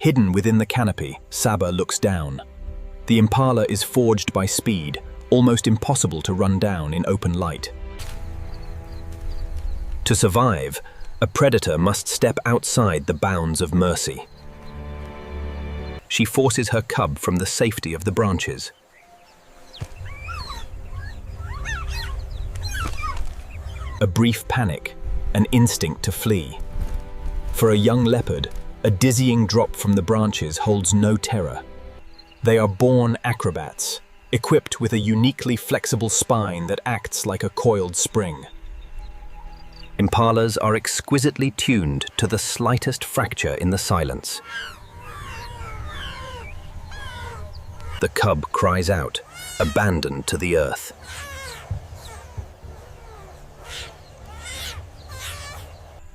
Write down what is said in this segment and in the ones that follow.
Hidden within the canopy, Saba looks down. The impala is forged by speed, almost impossible to run down in open light. To survive, a predator must step outside the bounds of mercy. She forces her cub from the safety of the branches. A brief panic, an instinct to flee. For a young leopard, a dizzying drop from the branches holds no terror. They are born acrobats, equipped with a uniquely flexible spine that acts like a coiled spring. Impalas are exquisitely tuned to the slightest fracture in the silence. The cub cries out, abandoned to the earth.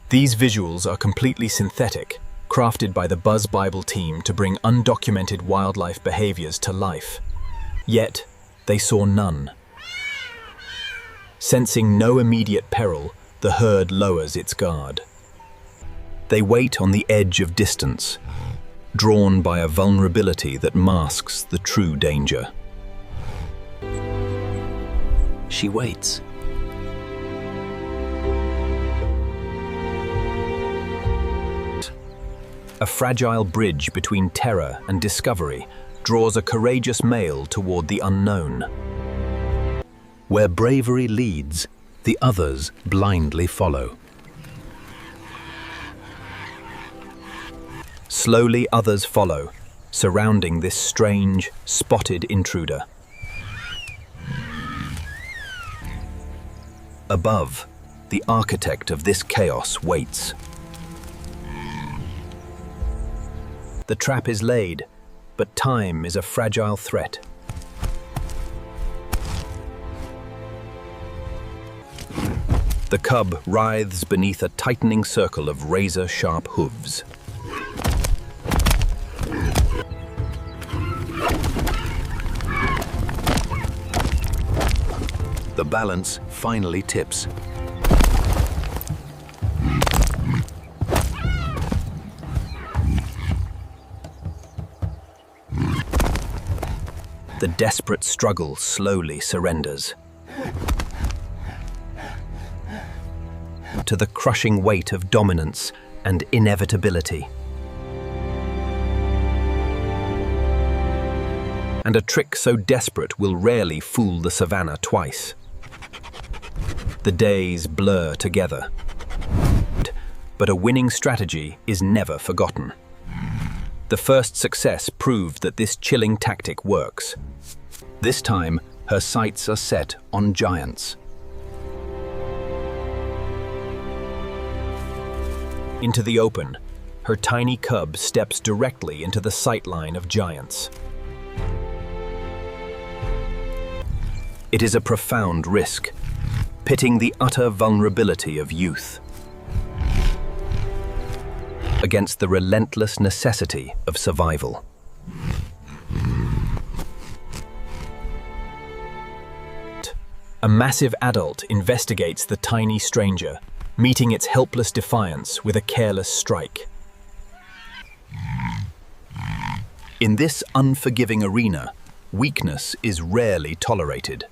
These visuals are completely synthetic, crafted by the Buzz Bible team to bring undocumented wildlife behaviors to life. Yet, they saw none. Sensing no immediate peril, the herd lowers its guard. They wait on the edge of distance, drawn by a vulnerability that masks the true danger. She waits. A fragile bridge between terror and discovery draws a courageous male toward the unknown. Where bravery leads, the others blindly follow. Slowly others follow, surrounding this strange, spotted intruder. Above, the architect of this chaos waits. The trap is laid, but time is a fragile threat. The cub writhes beneath a tightening circle of razor-sharp hooves. The balance finally tips. The desperate struggle slowly surrenders to the crushing weight of dominance and inevitability. And a trick so desperate will rarely fool the savannah twice. The days blur together, but a winning strategy is never forgotten. The first success proved that this chilling tactic works. This time, her sights are set on giants. Into the open, her tiny cub steps directly into the sightline of giants. It is a profound risk, pitting the utter vulnerability of youth against the relentless necessity of survival. A massive adult investigates the tiny stranger, meeting its helpless defiance with a careless strike. In this unforgiving arena, weakness is rarely tolerated.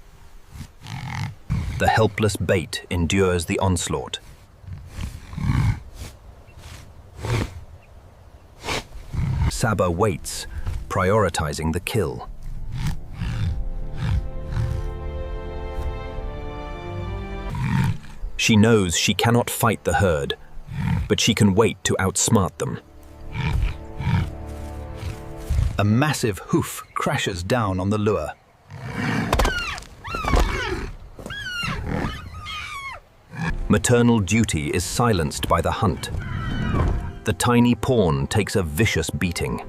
The helpless bait endures the onslaught. Saba waits, prioritizing the kill. She knows she cannot fight the herd, but she can wait to outsmart them. A massive hoof crashes down on the lure. Maternal duty is silenced by the hunt. The tiny pawn takes a vicious beating.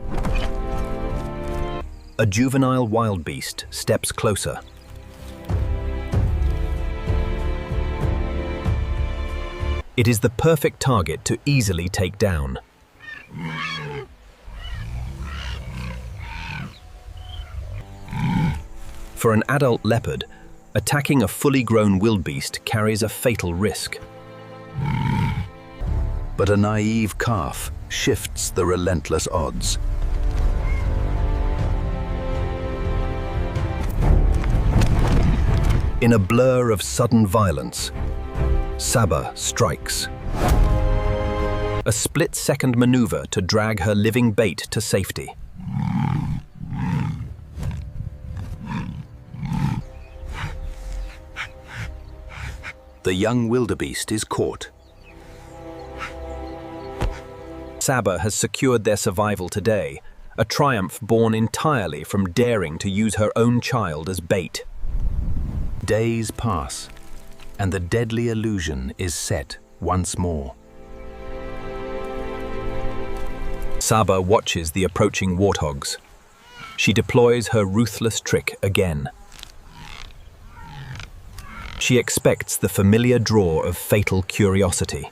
A juvenile wildebeest steps closer. It is the perfect target to easily take down. For an adult leopard, attacking a fully grown wildebeest carries a fatal risk. But a naive calf shifts the relentless odds. In a blur of sudden violence, Saba strikes. A split-second maneuver to drag her living bait to safety. The young wildebeest is caught. Saba has secured their survival today, a triumph born entirely from daring to use her own child as bait. Days pass, and the deadly illusion is set once more. Saba watches the approaching warthogs. She deploys her ruthless trick again. She expects the familiar draw of fatal curiosity.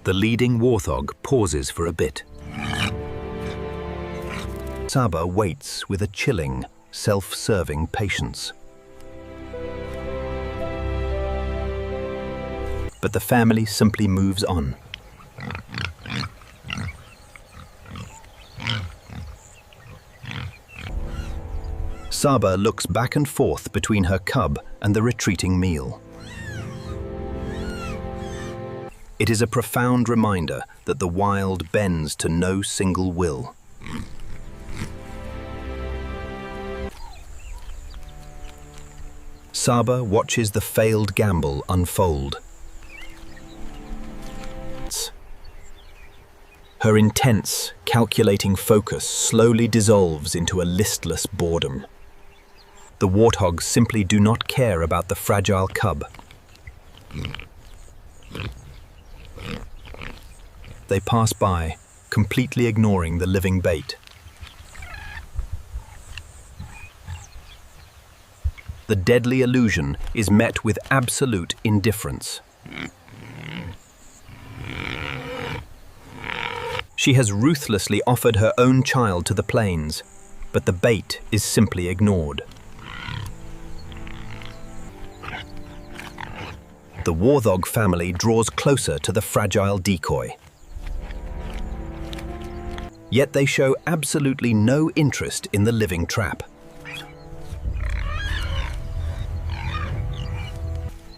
The leading warthog pauses for a bit. Saba waits with a chilling, self-serving patience. But the family simply moves on. Saba looks back and forth between her cub and the retreating meal. It is a profound reminder that the wild bends to no single will. Saba watches the failed gamble unfold. Her intense, calculating focus slowly dissolves into a listless boredom. The warthogs simply do not care about the fragile cub. They pass by, completely ignoring the living bait. The deadly illusion is met with absolute indifference. She has ruthlessly offered her own child to the plains, but the bait is simply ignored. The warthog family draws closer to the fragile decoy. Yet they show absolutely no interest in the living trap.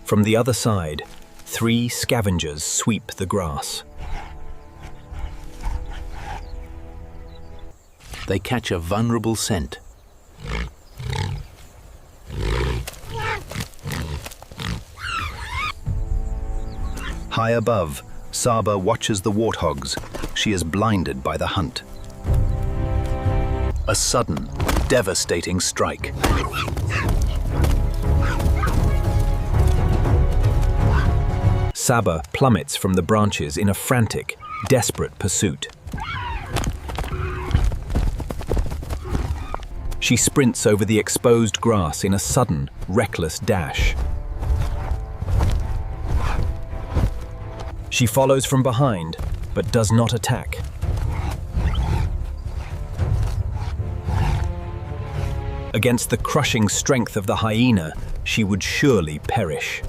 From the other side, 3 scavengers sweep the grass. They catch a vulnerable scent. High above, Saba watches the warthogs. She is blinded by the hunt. A sudden, devastating strike. Saba plummets from the branches in a frantic, desperate pursuit. She sprints over the exposed grass in a sudden, reckless dash. She follows from behind, but does not attack. Against the crushing strength of the hyena, she would surely perish.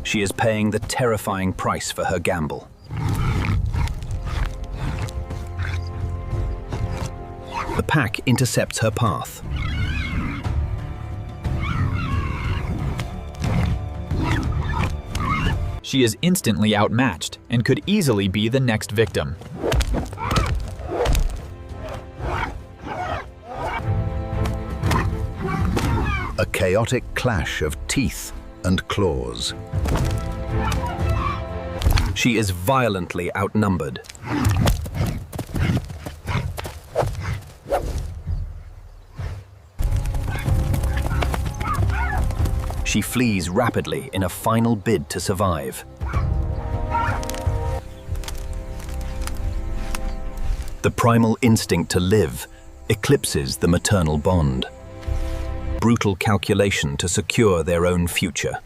She is paying the terrifying price for her gamble. The pack intercepts her path. She is instantly outmatched and could easily be the next victim. A chaotic clash of teeth and claws. She is violently outnumbered. She flees rapidly in a final bid to survive. The primal instinct to live eclipses the maternal bond. Brutal calculation to secure their own future.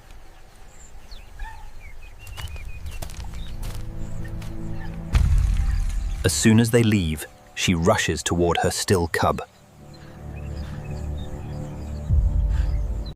As soon as they leave, she rushes toward her still cub.